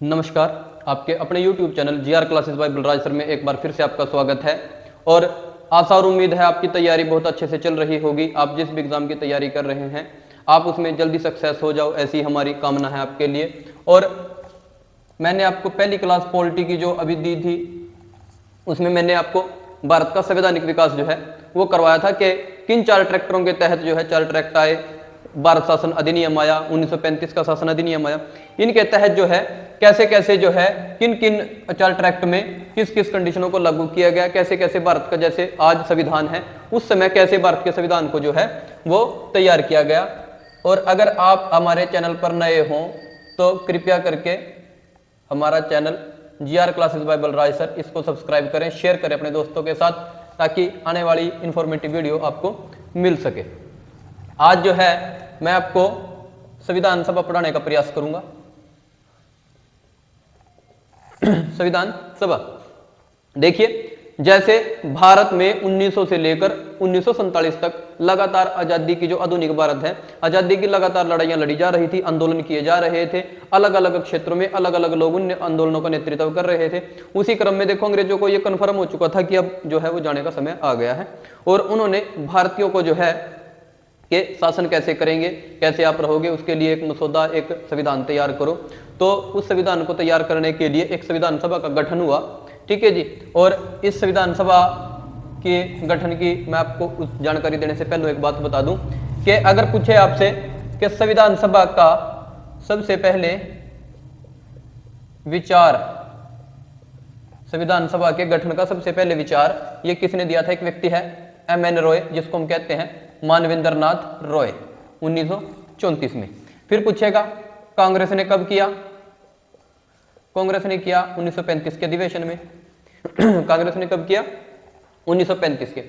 नमस्कार, आपके अपने YouTube channel GR classes bye Balraj sir में एक बार फिर से आपका स्वागत है। और आशा और उम्मीद है आपकी तैयारी बहुत अच्छे से चल रही होगी। आप जिस भी एग्ज़ाम की तैयारी कर रहे हैं आप उसमें जल्दी सक्सेस हो जाओ, ऐसी हमारी कामना है आपके लिए। और मैंने आपको पहली क्लास पॉलिटी की जो अभी दी थी उसमें मैंने आपको भारत का संवैधानिक विकास जो है वो करवाया था कि किन 4 ट्रैक्टरों के तहत जो है 4 ट्रैक्ट आए, भारत शासन अधिनियम आया, 1935 का शासन अधिनियम आया। इनके तहत जो है कैसे कैसे जो है किन किन 4 ट्रैक्ट में किस किस कंडीशनों को लागू किया गया, कैसे कैसे भारत का जैसे आज संविधान है उस समय कैसे भारत के संविधान को जो है वो तैयार किया गया। और अगर आप हमारे चैनल पर नए हों तो कृपया करके हमारा channel GR classes bye Balraj sir इसको सब्सक्राइब करें, शेयर करें अपने दोस्तों के साथ, ताकि आने वाली इंफॉर्मेटिव वीडियो आपको मिल सके। आज जो है मैं आपको संविधान सभा पढ़ाने का प्रयास करूंगा। संविधान सभा देखिए, जैसे भारत में 1900 से लेकर 1947 तक लगातार आजादी की जो आधुनिक भारत है, आजादी की लगातार लड़ाइयां लड़ी जा रही थी, आंदोलन किए जा रहे थे, अलग अलग क्षेत्रों में अलग अलग लोग उन आंदोलनों का नेतृत्व कर रहे थे। उसी क्रम में देखो अंग्रेजों को यह कन्फर्म हो चुका था कि अब जो है वो जाने का समय आ गया है, और उन्होंने भारतीयों को जो है कि शासन कैसे करेंगे, कैसे आप रहोगे, उसके लिए एक मसौदा, एक संविधान तैयार करो। तो उस संविधान को तैयार करने के लिए एक संविधान सभा का गठन हुआ, ठीक है जी। और इस संविधान सभा के गठन की मैं आपको उस जानकारी देने से पहले एक बात बता दूं कि अगर पूछे आपसे कि संविधान सभा का सबसे पहले विचार, संविधान सभा के गठन का सबसे पहले विचार ये किसने दिया था? एक व्यक्ति है MN रॉय, जिसको हम कहते हैं मानवेंद्र नाथ रॉय, 1934 में। फिर पूछेगा कांग्रेस ने कब किया? कांग्रेस ने किया 1935 के अधिवेशन में। कांग्रेस ने कब किया? 1935 के।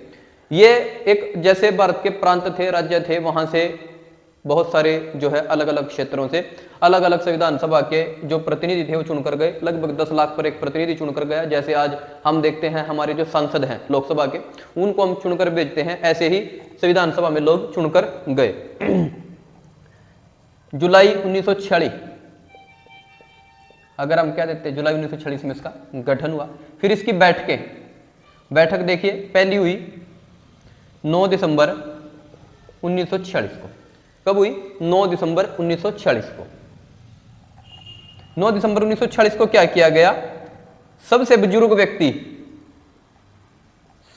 ये एक जैसे भारत के प्रांत थे, राज्य थे, वहां से बहुत सारे जो है अलग अलग क्षेत्रों से अलग अलग संविधान सभा के जो प्रतिनिधि थे वो चुनकर गए। लगभग 10 लाख पर एक प्रतिनिधि चुनकर गया। जैसे आज हम देखते हैं हमारे जो सांसद हैं लोकसभा के, उनको हम चुनकर भेजते हैं, ऐसे ही संविधान सभा में लोग चुनकर गए। जुलाई 1946, अगर हम कह देते जुलाई 1946 में इसका गठन हुआ। फिर इसकी बैठक देखिए, पहली हुई 9 दिसंबर 1946 को। कब हुई? 9 दिसंबर 1946 को। 9 दिसंबर 1946 को क्या किया गया? सबसे बुजुर्ग व्यक्ति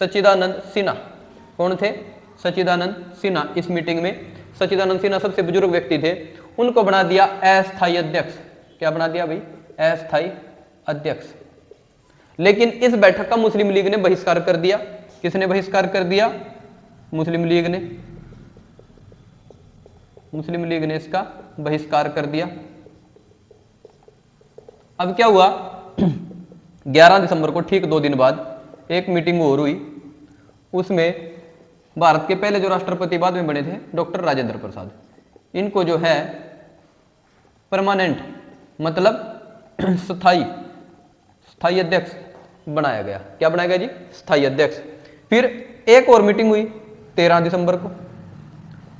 सच्चिदानंद सिन्हा, कौन थे? सच्चिदानंद सिन्हा। इस मीटिंग में सच्चिदानंद सिन्हा सबसे बुजुर्ग व्यक्ति थे, उनको बना दिया अस्थायी अध्यक्ष। क्या बना दिया भाई? अस्थायी अध्यक्ष। लेकिन इस बैठक का मुस्लिम लीग ने बहिष्कार कर दिया। किसने बहिष्कार कर दिया? मुस्लिम लीग ने। मुस्लिम लीग ने इसका बहिष्कार कर दिया। अब क्या हुआ? 11 दिसंबर को ठीक 2 दिन बाद एक मीटिंग और हुई। उसमें भारत के पहले जो राष्ट्रपति बाद में बने थे डॉक्टर राजेंद्र प्रसाद, इनको जो है परमानेंट मतलब स्थायी अध्यक्ष बनाया गया। क्या बनाया गया जी? स्थायी अध्यक्ष। फिर एक और मीटिंग हुई 13 दिसंबर को,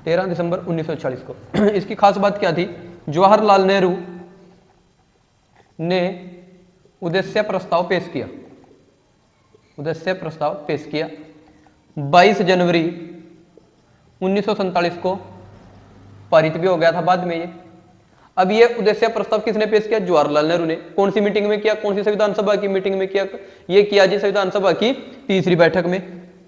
13 दिसंबर 1946 को। इसकी खास बात क्या थी? जवाहरलाल नेहरू ने उद्देश्य प्रस्ताव पेश किया। उद्देश्य प्रस्ताव पेश किया 22 जनवरी 1947 को पारित भी हो गया था बाद में ये। अब ये उद्देश्य प्रस्ताव किसने पेश किया? जवाहरलाल नेहरू ने। कौन सी मीटिंग में किया? कौन सी संविधान सभा की मीटिंग में किया? ये किया जी संविधान सभा की 3री बैठक में,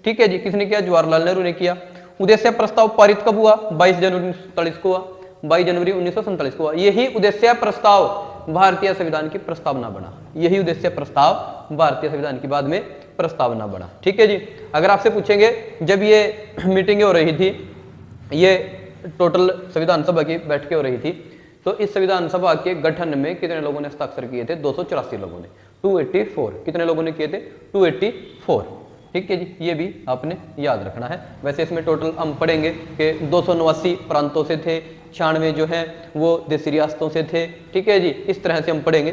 ठीक है जी। किसने किया? जवाहरलाल नेहरू ने किया। उद्देश्य प्रस्ताव पारित कब हुआ? 22 जनवरी 1947 को हुआ। 22 जनवरी 1947 को हुआ। यही उद्देश्य प्रस्ताव भारतीय संविधान की प्रस्तावना बना। यही उद्देश्य प्रस्ताव भारतीय संविधान की बाद में प्रस्तावना बना, ठीक है जी। अगर आपसे पूछेंगे जब ये मीटिंगें हो रही थी, ये टोटल संविधान सभा की बैठकें हो रही थी, तो इस संविधान सभा के गठन में कितने लोगों ने हस्ताक्षर किए थे? 284 लोगं ने। 284 कितने लोगों ने किए थे? 284, ठीक है जी। ये भी आपने याद रखना है। वैसे इसमें टोटल हम पढ़ेंगे कि 289 प्रांतों से थे, 96 जो है वो देशी रियासतों से थे, ठीक है जी। इस तरह से हम पढ़ेंगे।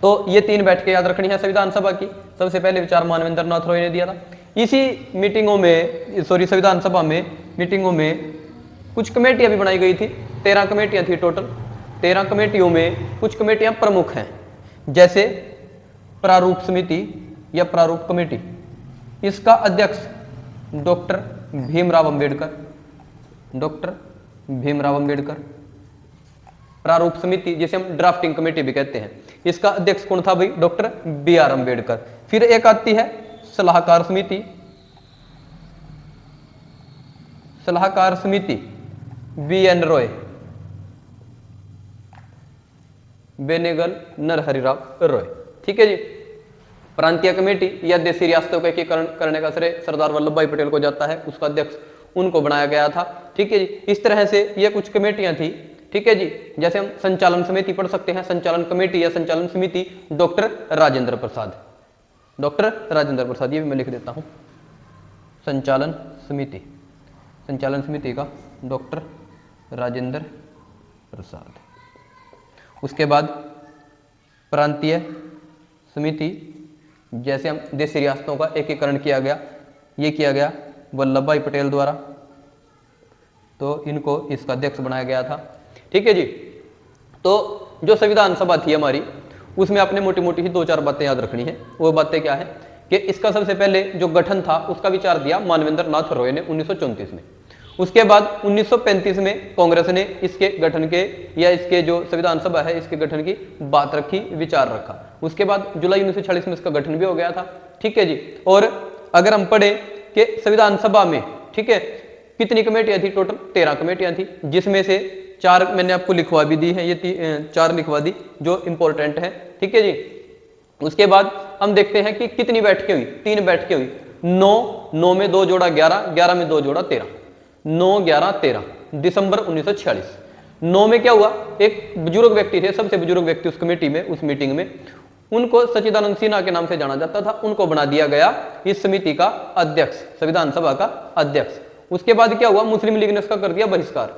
तो ये 3 बैठकें याद रखनी है संविधान सभा की। सबसे पहले विचार मानवेंद्र नाथ रॉय ने दिया था। इसी मीटिंगों में, संविधान सभा में मीटिंगों में कुछ कमेटियां भी बनाई गई थी। 13 कमेटियां थी टोटल। 13 कमेटियों में कुछ कमेटियां प्रमुख हैं, जैसे प्रारूप समिति या प्रारूप कमेटी, इसका अध्यक्ष डॉक्टर भीमराव अंबेडकर, डॉक्टर भीमराव अंबेडकर। प्रारूप समिति जिसे हम ड्राफ्टिंग कमेटी भी कहते हैं, इसका अध्यक्ष कौन था भाई? Doctor BR Ambedkar. फिर एक आती है सलाहकार समिति, सलाहकार समिति BN रॉय, बेनेगल नरहरिराव रॉय। ठीक है जी। प्रांतीय कमेटी या देशी रियासतों का एकीकरण करने का श्रेय सरदार वल्लभ भाई पटेल को जाता है, उसका अध्यक्ष उनको बनाया गया था। ठीक है जी। इस तरह से ये कुछ कमेटियां थी। ठीक है जी। जैसे हम संचालन समिति पढ़ सकते हैं, संचालन कमेटी या संचालन समिति डॉक्टर राजेंद्र प्रसाद, डॉक्टर राजेंद्र प्रसाद, ये भी मैं लिख देता हूं। संचालन समिति, संचालन समिति का डॉक्टर राजेंद्र प्रसाद। उसके बाद प्रांतीय समिति, जैसे हम देशी रियासतों का एकीकरण किया गया, ये किया गया वल्लभ भाई पटेल द्वारा, तो इनको इसका अध्यक्ष बनाया गया था। ठीक है जी। तो जो संविधान सभा थी हमारी, उसमें आपने मोटी मोटी ही 2-4 बातें याद रखनी है। वो बातें क्या है कि इसका सबसे पहले जो गठन था उसका विचार दिया मानवेंद्र नाथ रॉय ने 1934 में। उसके बाद 1935 में कांग्रेस ने इसके गठन के या इसके जो संविधान सभा है इसके गठन की बात रखी, विचार रखा। उसके बाद जुलाई 1946 में इसका गठन भी हो गया था। ठीक है जी। और अगर हम पढ़े कि संविधान सभा में, ठीक है, कितनी कमेटियां थी? टोटल 13 कमेटियां थी, जिसमें से 4 मैंने आपको लिखवा भी दी है, ये 4 लिखवा दी जो इंपॉर्टेंट है। ठीक है जी। उसके बाद हम देखते हैं कि कितनी बैठकें हुई, 3 बैठकें हुई। 9 में 2 जोड़ा 11, 11 में 2 जोड़ा 13, 9, 11, 13 दिसंबर 1946। 9 में क्या हुआ? एक बुजुर्ग व्यक्ति थे, सबसे बुजुर्ग व्यक्ति उस कमेटी में, उस मीटिंग में, उनको सच्चिदानंद सिन्हा के नाम से जाना जाता था, उनको बना दिया गया इस समिति का अध्यक्ष, संविधान सभा का अध्यक्ष। उसके बाद क्या हुआ? मुस्लिम लीग ने उसका कर दिया बहिष्कार।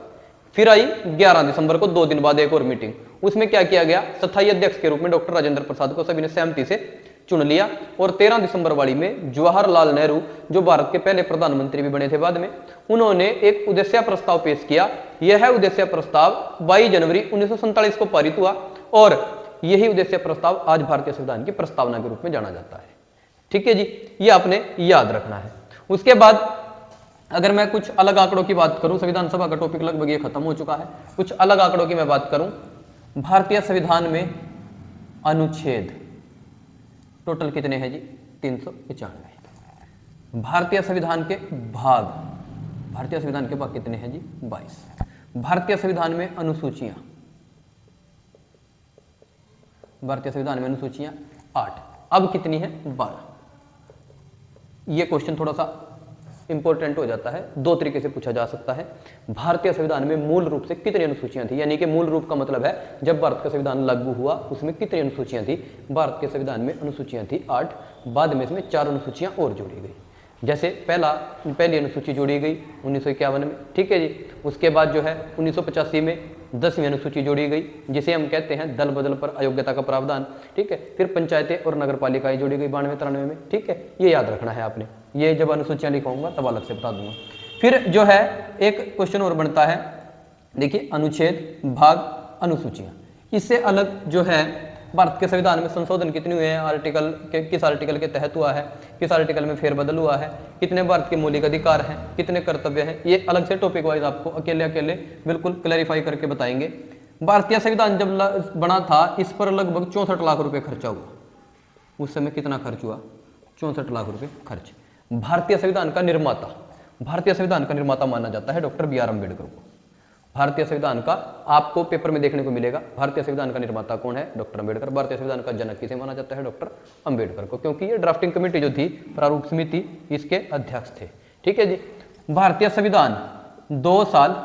फिर आई 11 दिसंबर को, 2 दिन बाद एक और मीटिंग। उसमें क्या किया गया? स्थायी अध्यक्ष के रूप में डॉक्टर राजेंद्र प्रसाद को सभी ने सहमति से चुन लिया। और 13 दिसंबर वाली में जवाहरलाल नेहरू, जो भारत के पहले प्रधानमंत्री भी बने थे बाद में, उन्होंने एक उद्देश्य प्रस्ताव पेश किया। यह उद्देश्य प्रस्ताव 22 जनवरी 1947 को पारित हुआ और यही उद्देश्य प्रस्ताव आज भारतीय संविधान की प्रस्तावना के रूप में जाना जाता है। ठीक है जी। ये आपने याद रखना है। उसके बाद अगर मैं कुछ अलग आंकड़ों की बात करूं, संविधान सभा का टॉपिक लगभग ये खत्म हो चुका है, कुछ अलग आंकड़ों की मैं बात करूं। भारतीय संविधान में अनुच्छेद टोटल कितने हैं जी? 395। भारतीय संविधान के भाग, भारतीय संविधान के भाग कितने हैं जी? 22। भारतीय संविधान में अनुसूचियां, भारतीय संविधान में अनुसूचियां 8, अब कितनी है? 12। यह क्वेश्चन थोड़ा सा इंपॉर्टेंट हो जाता है, 2 तरीके से पूछा जा सकता है। भारतीय संविधान में मूल रूप से कितनी अनुसूचियां थी? यानी कि मूल रूप का मतलब है जब भारत का संविधान लागू हुआ उसमें कितनी अनुसूचियां थी? भारत के संविधान में अनुसूचियां थी 8, बाद में इसमें 4 अनुसूचियां और जोड़ी गई। जैसे पहली अनुसूची जोड़ी गई 1951 में। ठीक है जी। उसके बाद जो है 1985 में 10वीं अनुसूची जोड़ी गई, जिसे हम कहते हैं दल बदल पर अयोग्यता का प्रावधान। ठीक है। फिर पंचायतें और नगर पालिकाएं जोड़ी गई 92-93 में। ठीक है। ये याद रखना है आपने, ये जब अनुसूचियां लिखाऊंगा तब अलग से बता दूंगा। फिर जो है एक क्वेश्चन और बनता है, देखिए, अनुच्छेद, भाग, अनुसूचियां। इससे अलग जो है भारत के संविधान में संशोधन कितने हुए हैं, आर्टिकल के किस आर्टिकल के तहत हुआ है, किस आर्टिकल में फेरबदल हुआ है, कितने भारत के मौलिक अधिकार हैं, कितने कर्तव्य हैं, ये अलग से टॉपिक वाइज आपको अकेले अकेले बिल्कुल क्लैरिफाई करके बताएंगे। भारतीय संविधान जब बना था इस पर लगभग 64 लाख रुपए खर्चा हुआ। उस समय कितना खर्च हुआ? 64 लाख रुपए खर्च। भारतीय संविधान का निर्माता, भारतीय संविधान का निर्माता माना जाता है डॉक्टर BR अम्बेडकर को। भारतीय संविधान का आपको पेपर में देखने को मिलेगा, भारतीय संविधान का निर्माता कौन है? डॉक्टर अम्बेडकर। भारतीय संविधान का जनक किसे माना जाता है? डॉक्टर अम्बेडकर को, क्योंकि ये ड्राफ्टिंग कमेटी जो थी, प्रारूप समिति, इसके अध्यक्ष थे। ठीक है जी। भारतीय संविधान 2 साल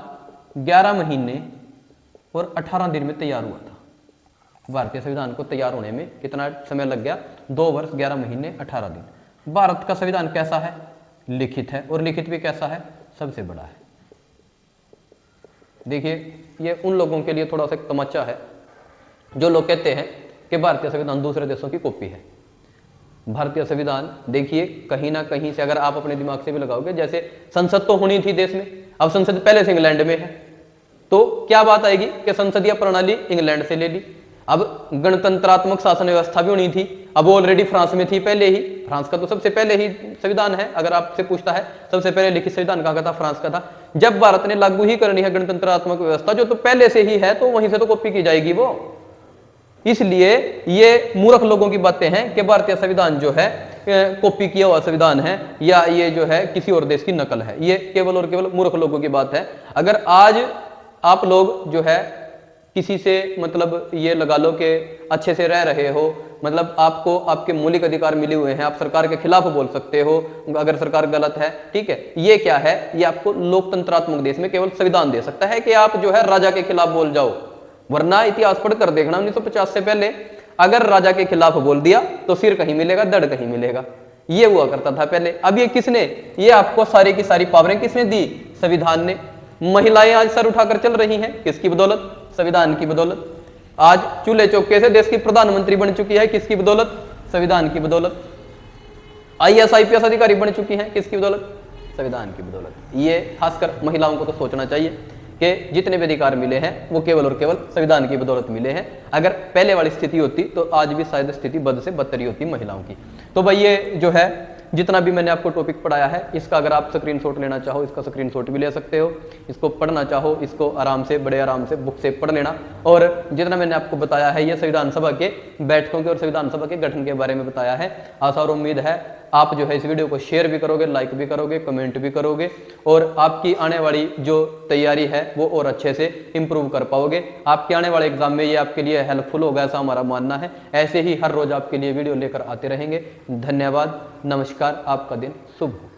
11 महीने और 18 दिन में तैयार हुआ था। भारतीय संविधान को तैयार होने में कितना समय लग गया? 2 वर्ष 11 महीने 18 दिन। भारत का संविधान कैसा है? लिखित है, और लिखित भी कैसा है? सबसे बड़ा है। देखिए, ये उन लोगों के लिए थोड़ा सा तमाचा है जो लोग कहते हैं कि भारतीय संविधान दूसरे देशों की कॉपी है। भारतीय संविधान देखिए, कहीं ना कहीं से अगर आप अपने दिमाग से भी लगाओगे, जैसे संसद तो होनी थी देश में, अब संसद पहले से इंग्लैंड में है, तो क्या बात आएगी कि संसदीय प्रणाली इंग्लैंड से ले ली। अब गणतंत्रात्मक शासन व्यवस्था भी होनी थी, अब ऑलरेडी फ्रांस में थी पहले ही। फ्रांस का तो सबसे पहले ही संविधान है, अगर आपसे पूछता है सबसे पहले लिखित संविधान कहाँ का था, फ्रांस का था। जब भारत ने लागू ही करनी है गणतंत्रात्मक व्यवस्था जो तो पहले से ही है, तो वहीं से तो कॉपी की जाएगी वो। इसलिए ये मूर्ख लोगों की बातें हैं कि भारतीय संविधान जो है कॉपी किया हुआ संविधान है या ये जो है किसी और देश की नकल है, ये केवल और केवल मूर्ख लोगों की बात है। अगर आज आप लोग जो है किसी से मतलब ये लगा लो कि अच्छे से रह रहे हो, मतलब आपको आपके मौलिक अधिकार मिले हुए हैं, आप सरकार के खिलाफ बोल सकते हो अगर सरकार गलत है, ठीक है। ये क्या है, ये आपको लोकतंत्रात्मक देश में केवल संविधान दे सकता है कि आप जो है राजा के खिलाफ बोल जाओ। वरना इतिहास पढ़कर देखना 1950 से पहले अगर राजा के खिलाफ बोल दिया तो सिर कहीं मिलेगा, दड़ कहीं मिलेगा। ये हुआ करता था पहले। अब ये किसने, ये आपको सारी की सारी पावरें किसने दी, संविधान ने। महिलाएं आज सर उठाकर चल रही हैं, किसकी बदौलत, संविधान की बदौलत। आज चूल्हे चौके से देश की प्रधानमंत्री बन चुकी है, किसकी बदौलत, संविधान की बदौलत। IAS IPS अधिकारी बन चुकी हैं, किसकी बदौलत, संविधान की बदौलत। ये खासकर महिलाओं को तो सोचना चाहिए कि जितने भी अधिकार मिले हैं वो केवल और केवल संविधान की बदौलत मिले हैं। अगर पहले वाली स्थिति होती तो आज भी शायद स्थिति बद से बदतर ही होती महिलाओं की। तो भाई ये जो है जितना भी मैंने आपको टॉपिक पढ़ाया है, इसका अगर आप स्क्रीनशॉट लेना चाहो इसका स्क्रीनशॉट भी ले सकते हो। इसको पढ़ना चाहो इसको आराम से, बड़े आराम से बुक से पढ़ लेना। और जितना मैंने आपको बताया है ये संविधान सभा के बैठकों के और संविधान सभा के गठन के बारे में बताया है। आशा और उम्मीद है आप जो है इस वीडियो को शेयर भी करोगे, लाइक भी करोगे, कमेंट भी करोगे और आपकी आने वाली जो तैयारी है वो और अच्छे से इंप्रूव कर पाओगे। आपके आने वाले एग्जाम में ये आपके लिए हेल्पफुल होगा, ऐसा हमारा मानना है। ऐसे ही हर रोज आपके लिए वीडियो लेकर आते रहेंगे। धन्यवाद, नमस्कार, आपका दिन शुभ हो।